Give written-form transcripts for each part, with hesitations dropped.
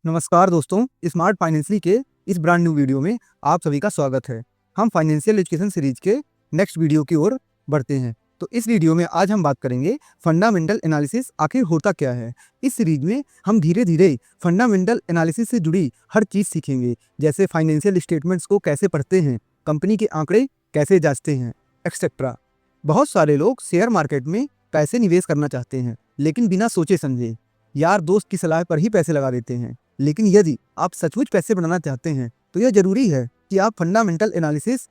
नमस्कार दोस्तों, smart financially के इस ब्रांड न्यू वीडियो में आप सभी का स्वागत है। हम फाइनेंशियल एजुकेशन सीरीज के नेक्स्ट वीडियो की ओर बढ़ते हैं। तो इस वीडियो में आज हम बात करेंगे फंडामेंटल एनालिसिस आखिर होता क्या है। इस सीरीज में हम धीरे धीरे फंडामेंटल एनालिसिस से जुड़ी हर चीज़ सीखेंगे, जैसे फाइनेंशियल स्टेटमेंट्स को कैसे पढ़ते हैं, कंपनी के आंकड़े कैसे जांचते हैं, एक्सेट्रा। बहुत सारे लोग शेयर मार्केट में पैसे निवेश करना चाहते हैं, लेकिन बिना सोचे समझे यार दोस्त की सलाह पर ही पैसे लगा देते हैं। लेकिन यदि आप सचमुच पैसे बनाना चाहते हैं तो यह जरूरी है कि आप फंडामेंटल एनालिसिस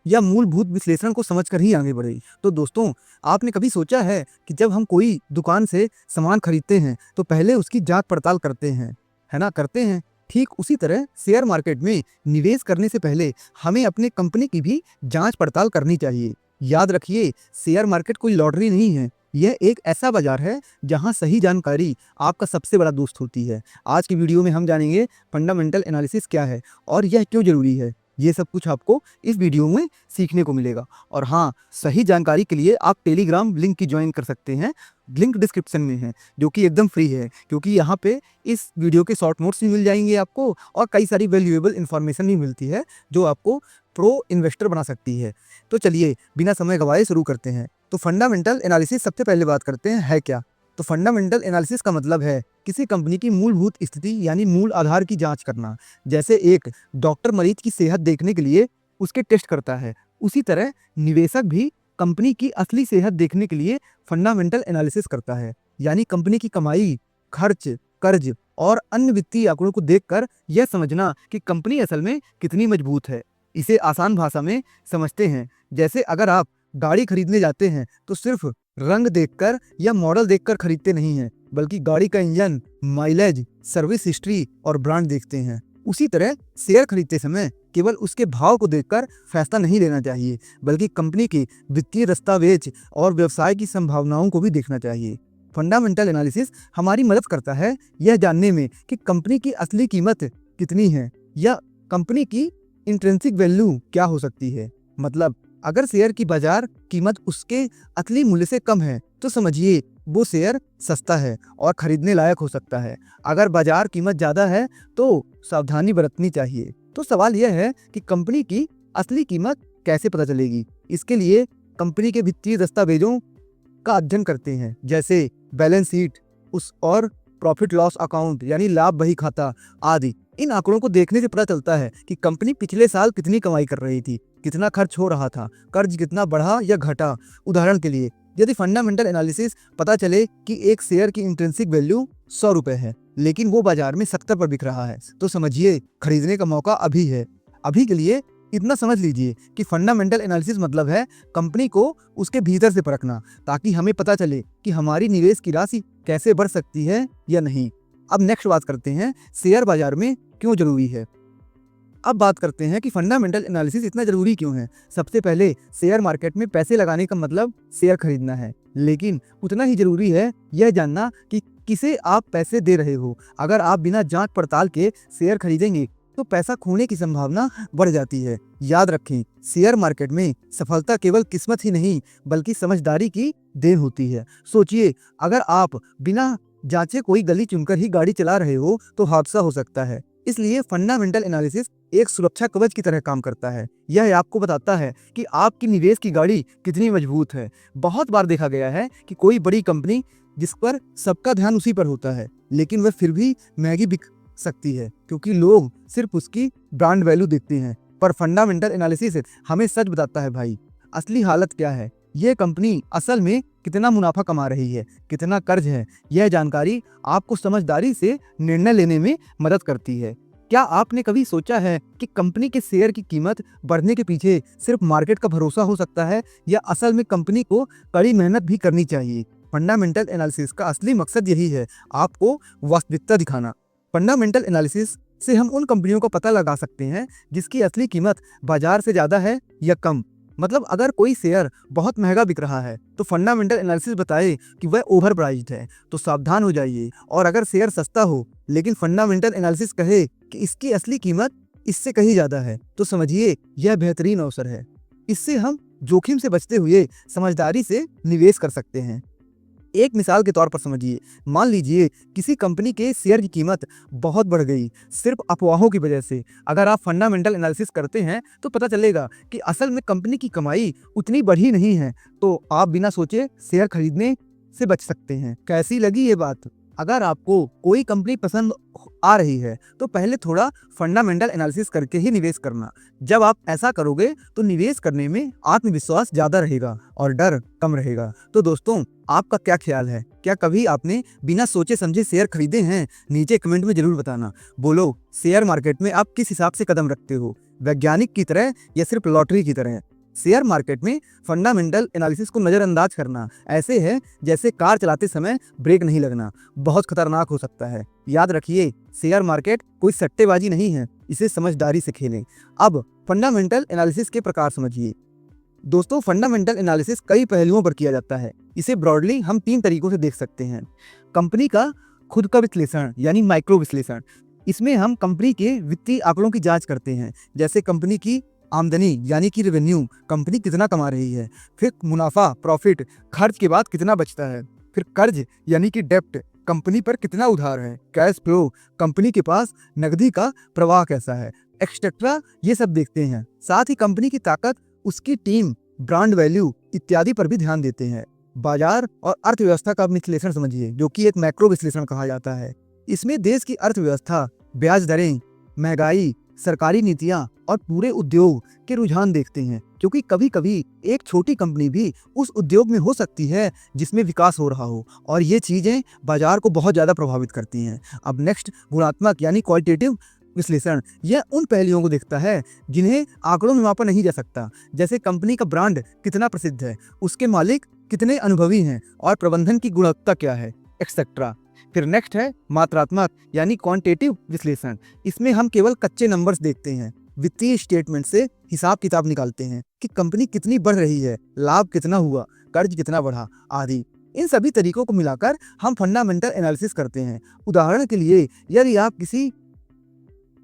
या मूलभूत विश्लेषण को समझकर ही आगे बढ़े। तो दोस्तों, आपने कभी सोचा है कि जब हम कोई दुकान से सामान खरीदते हैं तो पहले उसकी जांच पड़ताल करते हैं, है ना? करते हैं। ठीक उसी तरह शेयर मार्केट में निवेश करने से पहले हमें अपने कंपनी की भी जांच पड़ताल करनी चाहिए। याद रखिए, शेयर मार्केट कोई लॉटरी नहीं है, यह एक ऐसा बाजार है जहां सही जानकारी आपका सबसे बड़ा दोस्त होती है। आज की वीडियो में हम जानेंगे फंडामेंटल एनालिसिस क्या है और यह क्यों जरूरी है। ये सब कुछ आपको इस वीडियो में सीखने को मिलेगा। और हाँ, सही जानकारी के लिए आप टेलीग्राम लिंक की ज्वाइन कर सकते हैं, लिंक डिस्क्रिप्शन में है, जो कि एकदम फ्री है, क्योंकि यहाँ पे इस वीडियो के शॉर्ट नोट्स भी मिल जाएंगे आपको और कई सारी वैल्यूएबल इन्फॉर्मेशन भी मिलती है जो आपको प्रो इन्वेस्टर बना सकती है। तो चलिए बिना समय गवाए शुरू करते हैं। तो फंडामेंटल एनालिसिस सबसे पहले बात करते हैं है क्या। तो फंडामेंटल एनालिसिस का मतलब है किसी कंपनी की मूलभूत स्थिति यानी मूल आधार की जांच करना। जैसे एक डॉक्टर मरीज की सेहत देखने के लिए उसके टेस्ट करता है, उसी तरह निवेशक भी कंपनी की असली सेहत देखने के लिए फंडामेंटल एनालिसिस करता है। यानी कंपनी की कमाई, खर्च, कर्ज और अन्य वित्तीय आंकड़ों को देखकर यह समझना कि कंपनी असल में कितनी मजबूत है। इसे आसान भाषा में समझते हैं, जैसे अगर आप गाड़ी खरीदने जाते हैं तो सिर्फ रंग देखकर या मॉडल देखकर खरीदते नहीं हैं, बल्कि गाड़ी का इंजन, माइलेज, सर्विस हिस्ट्री और ब्रांड देखते हैं। उसी तरह शेयर खरीदते समय केवल उसके भाव को देखकर फैसला नहीं लेना चाहिए, बल्कि कंपनी के वित्तीय दस्तावेज और व्यवसाय की संभावनाओं को भी देखना चाहिए। फंडामेंटल एनालिसिस हमारी मदद करता है यह जानने में कि कंपनी की असली कीमत कितनी है या कंपनी की इंट्रिंसिक वैल्यू क्या हो सकती है। मतलब अगर शेयर की बाजार कीमत उसके असली मूल्य से कम है तो समझिए वो शेयर सस्ता है और खरीदने लायक हो सकता है। अगर बाजार कीमत ज़्यादा है तो सावधानी बरतनी चाहिए। तो सवाल यह है कि कंपनी की असली कीमत कैसे पता चलेगी। इसके लिए कंपनी के वित्तीय दस्तावेजों का अध्ययन करते हैं, जैसे बैलेंस शीट उस और प्रॉफिट लॉस अकाउंट यानी लाभ बही खाता आदि। इन आंकड़ों को देखने से पता चलता है कि कंपनी पिछले साल कितनी कमाई कर रही थी, कितना खर्च हो रहा था, कर्ज कितना बढ़ा या घटा। उदाहरण के लिए, यदि फंडामेंटल एनालिसिस पता चले कि एक शेयर की इंट्रिंसिक वैल्यू 100 रुपये है, लेकिन वो बाजार में 70 पर बिक रहा है, तो समझिए खरीदने का मौका अभी है। अभी के लिए इतना समझ लीजिए कि फंडामेंटल एनालिसिस मतलब है कंपनी को उसके भीतर से परखना, ताकि हमें पता चले कि हमारी निवेश की राशि कैसे बढ़ सकती है या नहीं। अब नेक्स्ट बात करते हैं शेयर बाजार में क्यों जरूरी है। अब बात करते हैं कि फंडामेंटल एनालिसिस इतना जरूरी क्यों है। सबसे पहले, शेयर मार्केट में पैसे लगाने का मतलब शेयर खरीदना है, लेकिन उतना ही जरूरी है यह जानना कि किसे आप पैसे दे रहे हो। अगर आप बिना जांच पड़ताल के शेयर खरीदेंगे तो पैसा खोने की संभावना बढ़ जाती है। याद रखें, शेयर मार्केट में सफलता केवल किस्मत ही नहीं बल्कि समझदारी की देन होती है। सोचिए, अगर आप बिना जांचे कोई गली चुनकर ही गाड़ी चला रहे हो तो हादसा हो सकता है। इसलिए फंडामेंटल एनालिसिस एक सुरक्षा कवच की तरह काम करता है। यह आपको बताता है कि आपकी निवेश की गाड़ी कितनी मजबूत है। बहुत बार देखा गया है कि कोई बड़ी कंपनी जिस पर सबका ध्यान उसी पर होता है, लेकिन वह फिर भी महंगी बिक सकती है, क्योंकि लोग सिर्फ उसकी ब्रांड वैल्यू देखते हैं। पर फंडामेंटल एनालिसिस हमें सच बताता है भाई, असली हालत क्या है। यह कंपनी असल में कितना मुनाफा कमा रही है, कितना कर्ज है। यह जानकारी आपको समझदारी से निर्णय लेने में मदद करती है। क्या आपने कभी सोचा है कि कंपनी के शेयर की कीमत बढ़ने के पीछे सिर्फ मार्केट का भरोसा हो सकता है, या असल में कंपनी को कड़ी मेहनत भी करनी चाहिए। फंडामेंटल एनालिसिस का असली मकसद यही है, आपको वास्तविकता दिखाना। फंडामेंटल एनालिसिस से हम उन कंपनियों का पता लगा सकते हैं जिसकी असली कीमत बाजार से ज़्यादा है या कम। मतलब अगर कोई शेयर बहुत महंगा बिक रहा है तो फंडामेंटल एनालिसिस बताए कि वह ओवर प्राइस्ड है, तो सावधान हो जाइए। और अगर शेयर सस्ता हो लेकिन फंडामेंटल एनालिसिस कहे कि इसकी असली कीमत इससे कहीं ज़्यादा है, तो समझिए यह बेहतरीन अवसर है। इससे हम जोखिम से बचते हुए समझदारी से निवेश कर सकते हैं। एक मिसाल के तौर पर समझिए, मान लीजिए किसी कंपनी के शेयर की कीमत बहुत बढ़ गई सिर्फ अफवाहों की वजह से। अगर आप फंडामेंटल एनालिसिस करते हैं तो पता चलेगा कि असल में कंपनी की कमाई उतनी बढ़ी नहीं है, तो आप बिना सोचे शेयर खरीदने से बच सकते हैं। कैसी लगी ये बात? अगर आपको कोई कंपनी पसंद आ रही है तो पहले थोड़ा फंडामेंटल एनालिसिस करके ही निवेश करना। जब आप ऐसा करोगे तो निवेश करने में आत्मविश्वास ज़्यादा रहेगा और डर कम रहेगा। तो दोस्तों, आपका क्या ख्याल है? क्या कभी आपने बिना सोचे समझे शेयर खरीदे हैं? नीचे कमेंट में जरूर बताना। बोलो, शेयर मार्केट में आप किस हिसाब से कदम रखते हो, वैज्ञानिक की तरह या सिर्फ लॉटरी की तरह? शेयर मार्केट में फंडामेंटल एनालिसिस को नज़रअंदाज करना ऐसे है जैसे कार चलाते समय ब्रेक नहीं लगना, बहुत खतरनाक हो सकता है। याद रखिए, शेयर मार्केट कोई सट्टेबाजी नहीं है, इसे समझदारी से खेलें। अब फंडामेंटल एनालिसिस के प्रकार समझिए। दोस्तों, फंडामेंटल एनालिसिस कई पहलुओं पर किया जाता है। इसे ब्रॉडली हम 3 तरीकों से देख सकते हैं। कंपनी का खुद का विश्लेषण यानी माइक्रो विश्लेषण। इसमें हम कंपनी के वित्तीय आंकड़ों की जांच करते हैं, जैसे कंपनी की आमदनी यानी कि रेवेन्यू, कंपनी कितना कमा रही है, फिर मुनाफा प्रॉफिट, खर्च के बाद कितना बचता है, फिर कर्ज यानी कि डेप्ट, कंपनी पर कितना उधार है, कैश फ्लो, कंपनी के पास नकदी का प्रवाह कैसा है, एक्सेट्रा, ये सब देखते हैं। साथ ही कंपनी की ताकत, उसकी टीम, ब्रांड वैल्यू इत्यादि पर भी ध्यान देते हैं। बाजार और अर्थव्यवस्था का विश्लेषण समझिए, जो कि एक मैक्रो विश्लेषण कहा जाता है। इसमें देश की अर्थव्यवस्था, ब्याज दरें, महंगाई, सरकारी नीतियां और पूरे उद्योग के रुझान देखते हैं, क्योंकि कभी कभी एक छोटी कंपनी भी उस उद्योग में हो सकती है जिसमें विकास हो रहा हो, और ये चीज़ें बाजार को बहुत ज़्यादा प्रभावित करती हैं। अब नेक्स्ट, गुणात्मक यानी क्वालिटेटिव विश्लेषण। यह उन पहलुओं को देखता है जिन्हें आंकड़ों में मापा नहीं जा सकता, जैसे कंपनी का ब्रांड कितना प्रसिद्ध है, उसके मालिक कितने अनुभवी हैं और प्रबंधन की गुणवत्ता क्या है, एक्सेट्रा। फिर नेक्स्ट है मात्रात्मक यानी क्वांटिटेटिव विश्लेषण। इसमें हम केवल कच्चे नंबर्स देखते हैं, वित्तीय स्टेटमेंट से हिसाब किताब निकालते हैं कि कंपनी कितनी बढ़ रही है, लाभ कितना हुआ, कर्ज कितना बढ़ा आदि। इन सभी तरीकों को मिलाकर हम फंडामेंटल एनालिसिस करते हैं। उदाहरण के लिए, यदि आप किसी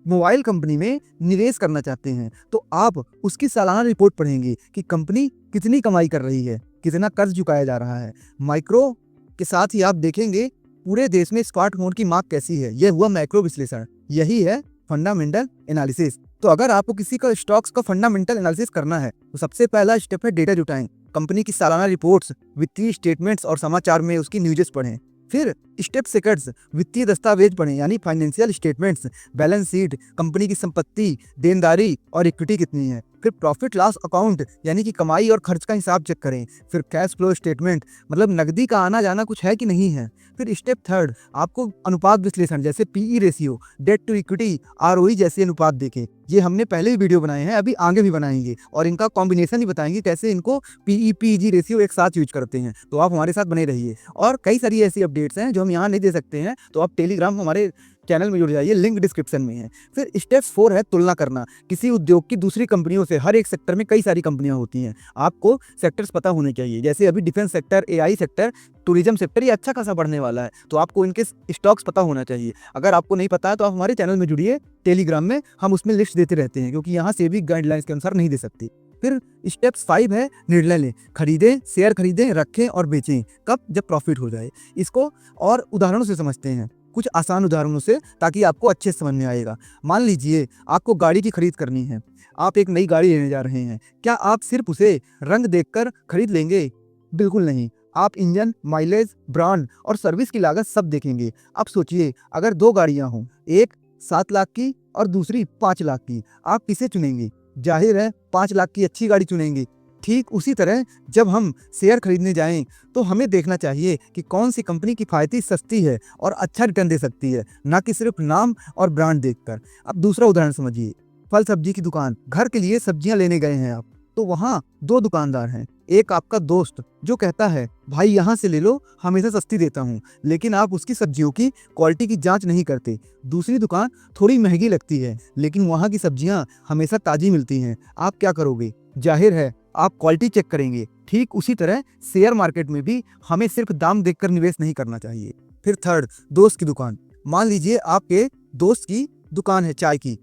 मोबाइल कंपनी में निवेश करना चाहते हैं तो आप उसकी सालाना रिपोर्ट पढ़ेंगे कि कंपनी कितनी कमाई कर रही है, कितना कर्ज चुकाया जा रहा है। माइक्रो के साथ ही आप देखेंगे पूरे देश में स्मार्टफोन की मांग कैसी है। यह हुआ मैक्रो विश्लेषण, यही है फंडामेंटल एनालिसिस। तो अगर आपको किसी का स्टॉक्स का फंडामेंटल एनालिसिस करना है तो सबसे पहला स्टेप है डेटा जुटाएं। कंपनी की सालाना रिपोर्ट्स, वित्तीय स्टेटमेंट्स और समाचार में उसकी न्यूज़ पढ़ें। फिर स्टेप सेकंड्स, वित्तीय दस्तावेज पढ़ें यानी financial statements, balance sheet, company की संपत्ति, देनदारी और इक्विटी कितनी है। फिर प्रॉफिट लॉस अकाउंट यानी कि कमाई और खर्च का हिसाब चेक करें। फिर कैश फ्लो स्टेटमेंट, मतलब नकदी का आना जाना कुछ है कि नहीं है। फिर स्टेप थर्ड, आपको अनुपात विश्लेषण जैसे PE ratio, debt to equity, ROE जैसे अनुपात देखें। ये हमने पहले भी वीडियो बनाए हैं, अभी आगे भी बनाएंगे और इनका कॉम्बिनेशन ही बताएंगे कैसे इनको पीई पीजी रेशियो एक साथ यूज करते हैं। तो आप हमारे साथ बने रहिए। और कई सारी ऐसी अपडेट्स हैं जो हम यहाँ नहीं दे सकते हैं, तो आप टेलीग्राम हमारे चैनल में जुड़ जाइए, लिंक डिस्क्रिप्शन में है। फिर स्टेप 4 है तुलना करना किसी उद्योग की दूसरी कंपनियों से। हर एक सेक्टर में कई सारी कंपनियां होती हैं, आपको सेक्टर्स पता होने चाहिए। जैसे अभी defence sector, AI sector, tourism sector ये अच्छा खासा बढ़ने वाला है, तो आपको इनके स्टॉक्स पता होना चाहिए। अगर आपको नहीं पता है तो आप हमारे चैनल में जुड़िए टेलीग्राम में, हम उसमें लिस्ट देते रहते हैं, क्योंकि यहाँ से भी गाइडलाइंस के अनुसार नहीं दे सकते। फिर स्टेप 5 है निर्णय लें। खरीदें, शेयर खरीदें, रखें और बेचें कब, जब प्रॉफिट हो जाए। इसको और उदाहरणों से समझते हैं, कुछ आसान उदाहरणों से, ताकि आपको अच्छे से समझ में आएगा। मान लीजिए आपको गाड़ी की खरीद करनी है, आप एक नई गाड़ी लेने जा रहे हैं। क्या आप सिर्फ उसे रंग देखकर खरीद लेंगे? बिल्कुल नहीं। आप इंजन, माइलेज, ब्रांड और सर्विस की लागत सब देखेंगे। अब सोचिए, अगर 2 गाड़ियां हों, एक 7 लाख की और दूसरी 5 लाख की, आप किसे चुनेंगे? जाहिर है 5 लाख की अच्छी गाड़ी चुनेंगे। ठीक उसी तरह जब हम शेयर खरीदने जाएं तो हमें देखना चाहिए कि कौन सी कंपनी किफ़ायती, सस्ती है और अच्छा रिटर्न दे सकती है, ना कि सिर्फ नाम और ब्रांड देखकर। अब दूसरा उदाहरण समझिए, फल सब्जी की दुकान। घर के लिए सब्जियां लेने गए हैं आप, तो वहाँ 2 दुकानदार हैं। एक आपका दोस्त जो कहता है भाई यहाँ से ले लो, हमेशा सस्ती देता हूँ, लेकिन आप उसकी सब्जियों की क्वालिटी की जांच नहीं करते। दूसरी दुकान थोड़ी महंगी लगती है, लेकिन वहाँ की सब्जियाँ हमेशा ताज़ी मिलती हैं। आप क्या करोगे? जाहिर है आप क्वालिटी चेक करेंगे। ठीक उसी तरह शेयर मार्केट में भी हमें सिर्फ दाम देखकर निवेश नहीं करना चाहिए। फिर थर्ड, दोस्त की दुकान। मान लीजिए आपके दोस्त की दुकान है चाय की,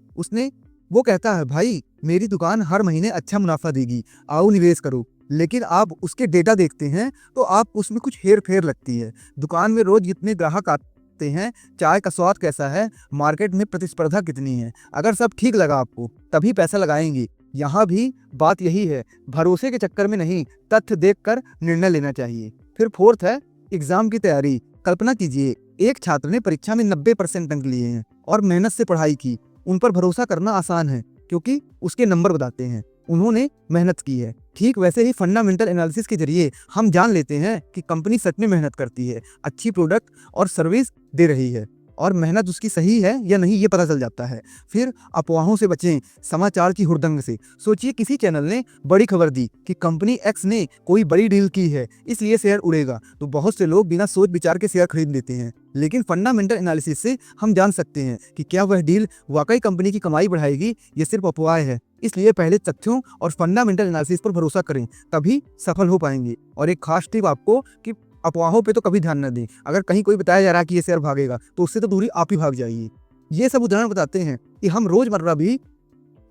वो कहता है भाई मेरी दुकान हर महीने अच्छा मुनाफा देगी, आओ निवेश करो। लेकिन आप उसके डेटा देखते हैं तो आप उसमें कुछ हेर फेर लगती है। दुकान में रोज कितने ग्राहक आते हैं, चाय का स्वाद कैसा है, मार्केट में प्रतिस्पर्धा कितनी है, अगर सब ठीक लगा आपको तभी पैसा लगाएंगे। यहाँ भी बात यही है, भरोसे के चक्कर में नहीं, तथ्य देखकर निर्णय लेना चाहिए। फिर फोर्थ है एग्जाम की तैयारी। कल्पना कीजिए एक छात्र ने परीक्षा में 90% अंक लिए हैं और मेहनत से पढ़ाई की। उन पर भरोसा करना आसान है क्योंकि उसके नंबर बताते हैं, उन्होंने मेहनत की है। ठीक वैसे ही फंडामेंटल एनालिसिस के जरिए हम जान लेते हैं कि कंपनी सच में मेहनत करती है, अच्छी प्रोडक्ट और सर्विस दे रही है और मेहनत उसकी सही है या नहीं ये पता चल जाता है। फिर अफवाहों से बचें, समाचार की हुड़दंग से। सोचिए किसी चैनल ने बड़ी खबर दी कि कंपनी एक्स ने कोई बड़ी डील की है इसलिए शेयर उड़ेगा, तो बहुत से लोग बिना सोच विचार के शेयर खरीद लेते हैं। लेकिन फंडामेंटल एनालिसिस से हम जान सकते हैं कि क्या वह डील वाकई कंपनी की कमाई बढ़ाएगी या सिर्फ अफवाह है। इसलिए पहले तथ्यों और फंडामेंटल एनालिसिस पर भरोसा करें, तभी सफल हो पाएंगे। और एक खास टिप आपको कि अफवाहों पे तो कभी ध्यान न दें। अगर कहीं कोई बताया जा रहा है कि ये शेयर भागेगा तो उससे तो दूरी आप ही भाग जाइए। ये सब उदाहरण बताते हैं कि हम रोजमर्रा भी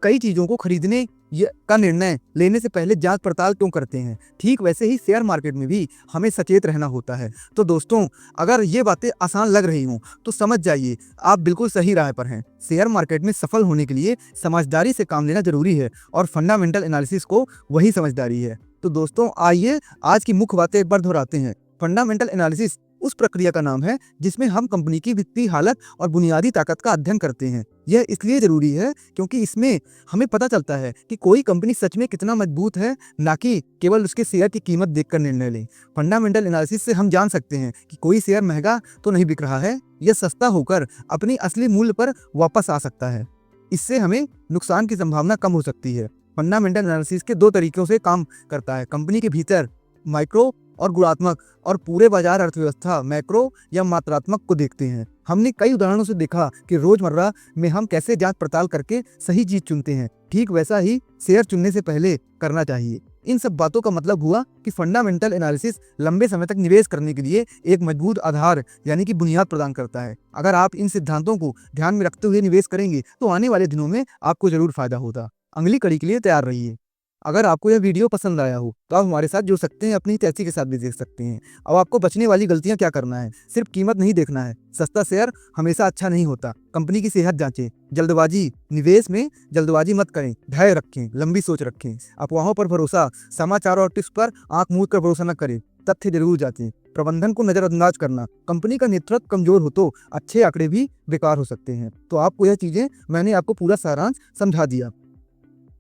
कई चीज़ों को खरीदने का निर्णय लेने से पहले जांच पड़ताल क्यों करते हैं। ठीक वैसे ही शेयर मार्केट में भी हमें सचेत रहना होता है। तो दोस्तों, अगर ये बातें आसान लग रही हों तो समझ जाइए आप बिल्कुल सही राह पर हैं। शेयर मार्केट में सफल होने के लिए समझदारी से काम लेना जरूरी है और फंडामेंटल एनालिसिस को वही समझदारी है। तो दोस्तों, आइए आज की मुख्य बातें एक बार दोहराते हैं। फंडामेंटल एनालिसिस उस प्रक्रिया का नाम है जिसमें हम कंपनी की वित्तीय हालत और बुनियादी ताकत का अध्ययन करते हैं। यह इसलिए जरूरी है क्योंकि इसमें हमें पता चलता है कि कोई कंपनी सच में कितना मजबूत है, ना कि केवल उसके शेयर की कीमत देखकर निर्णय लें। फंडामेंटल एनालिसिस से हम जान सकते हैं कि कोई शेयर महंगा तो नहीं बिक रहा है, यह सस्ता होकर अपनी असली मूल्य पर वापस आ सकता है। इससे हमें नुकसान की संभावना कम हो सकती है। फंडामेंटल एनालिसिस के दो तरीकों से काम करता है, कंपनी के भीतर माइक्रो और गुणात्मक, और पूरे बाजार अर्थव्यवस्था मैक्रो या मात्रात्मक को देखते हैं। हमने कई उदाहरणों से देखा कि रोजमर्रा में हम कैसे जांच पड़ताल करके सही चीज चुनते हैं। ठीक वैसा ही शेयर चुनने से पहले करना चाहिए। इन सब बातों का मतलब हुआ कि फंडामेंटल एनालिसिस लंबे समय तक निवेश करने के लिए एक मजबूत आधार यानी कि बुनियाद प्रदान करता है। अगर आप इन सिद्धांतों को ध्यान में रखते हुए निवेश करेंगे तो आने वाले दिनों में आपको जरूर फायदा होगा। अगली कड़ी के लिए तैयार रहिए। अगर आपको यह वीडियो पसंद आया हो तो आप हमारे साथ जुड़ सकते हैं, अपनी तैसी के साथ भी देख सकते हैं। अब आपको बचने वाली गलतियां क्या करना है, सिर्फ कीमत नहीं देखना है। सस्ता शेयर हमेशा अच्छा नहीं होता। कंपनी की सेहत जांचें, जल्दबाजी निवेश में जल्दबाजी मत करें, धैर्य रखें, लंबी सोच रखें। अफवाहों पर भरोसा, समाचार और टिप्स पर आंख मूंद कर भरोसा न करें, तथ्य जरूर जांचें। प्रबंधन को नजरअंदाज करना, कंपनी का नेतृत्व कमजोर हो तो अच्छे आंकड़े भी बेकार हो सकते हैं। तो आपको यह चीजें मैंने आपको पूरा सारांश समझा दिया।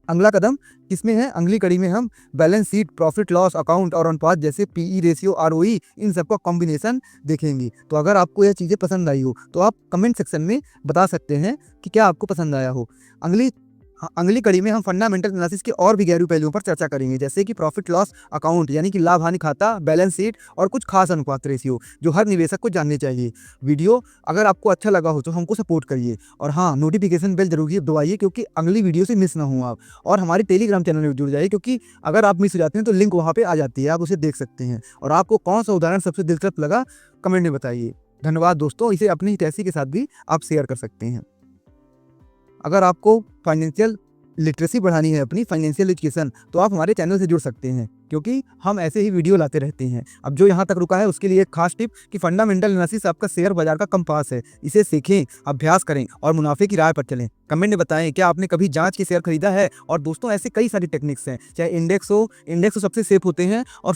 अगला कदम किसमें है, अगली कड़ी में हम balance sheet, profit loss account और अनुपात जैसे पीई रेशियो, आरओई, इन सबका कॉम्बिनेशन देखेंगे। तो अगर आपको यह चीज़ें पसंद आई हो तो आप कमेंट सेक्शन में बता सकते हैं कि क्या आपको पसंद आया हो। अगली कड़ी में हम फंडामेंटल एनालिसिस के और भी गहरे पहलुओं पर चर्चा करेंगे, जैसे कि प्रॉफिट लॉस अकाउंट यानी कि लाभ हानि खाता, बैलेंस शीट और कुछ खास अनुपात रेशियो जो हर निवेशक को जानने चाहिए। वीडियो अगर आपको अच्छा लगा हो तो हमको सपोर्ट करिए और हाँ, नोटिफिकेशन बेल जरूर दबाइए क्योंकि अगली वीडियो से मिस ना हो आप। और हमारे टेलीग्राम चैनल में जुड़ जाइए क्योंकि अगर आप मिस हो जाते हैं तो लिंक वहाँ पर आ जाती है, आप उसे देख सकते हैं। और आपको कौन सा उदाहरण सबसे दिलचस्प लगा कमेंट में बताइए। धन्यवाद दोस्तों, इसे अपनी तैसी के साथ भी आप शेयर कर सकते हैं। अगर आपको फाइनेंशियल लिटरेसी बढ़ानी है, अपनी फाइनेंशियल एजुकेशन, तो आप हमारे चैनल से जुड़ सकते हैं क्योंकि हम ऐसे ही वीडियो लाते रहते हैं। अब जो यहाँ तक रुका है उसके लिए एक खास टिप कि फंडामेंटल एनालिसिस आपका शेयर बाजार का कंपास है। इसे सीखें, अभ्यास करें और मुनाफे की राह पर चलें। कमेंट में बताएं क्या आपने कभी जांच के शेयर खरीदा है। और दोस्तों, ऐसे कई सारी टेक्निक्स हैं, चाहे इंडेक्स तो सबसे सेफ होते हैं, और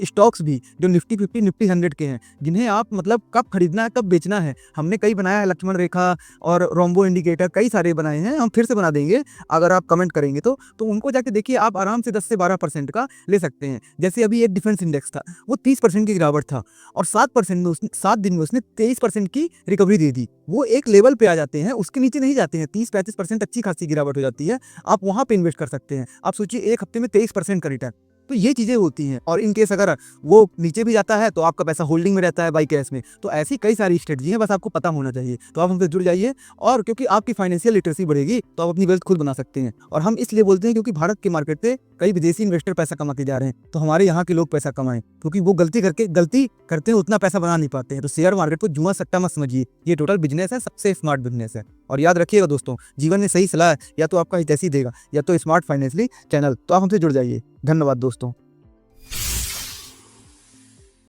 स्टॉक्स भी जो निफ्टी 50, निफ्टी 100 के हैं, जिन्हें आप मतलब कब खरीदना है, कब बेचना है। हमने कई बनाया है, लक्ष्मण रेखा और रोम्बो इंडिकेटर, कई सारे बनाए हैं। हम फिर से बना देंगे अगर आप कमेंट करेंगे तो उनको जाके देखिए। आप आराम से 10 से 12% का ले सकते हैं। जैसे अभी एक डिफेंस इंडेक्स था, वो 30% की गिरावट था और 7 दिन में उसने 23% की रिकवरी दे दी। वो एक लेवल पे आ जाते हैं, उसके नीचे नहीं जाते हैं। 30-35% अच्छी खासी गिरावट हो जाती है, आप वहां पे इन्वेस्ट कर सकते हैं। आप सोचिए एक हफ्ते में 23% का रिटर्न, तो ये चीजें होती हैं। और इन केस अगर वो नीचे भी जाता है तो आपका पैसा होल्डिंग में रहता है, बाई कैश में। तो ऐसी कई सारी स्ट्रेटजी हैं, बस आपको पता होना चाहिए। तो आप हमसे जुड़ जाइए, और क्योंकि आपकी फाइनेंशियल लिटरेसी बढ़ेगी तो आप अपनी वेल्थ खुद बना सकते हैं। और हम इसलिए बोलते हैं क्योंकि भारत के मार्केट से कई विदेशी इन्वेस्टर पैसा कमा के जा रहे हैं, तो हमारे यहाँ के लोग पैसा कमाएं, क्योंकि वो गलती करते हैं, उतना पैसा बना नहीं पाते हैं। तो शेयर मार्केट को जुआ सट्टा मत समझिए, ये टोटल बिजनेस है, सबसे स्मार्ट बिजनेस है। और याद रखिएगा दोस्तों, जीवन में सही सलाह या तो आपका हितैषी देगा या तो स्मार्ट फाइनेंशियली चैनल। तो आप हमसे जुड़ जाइए। धन्यवाद दोस्तों।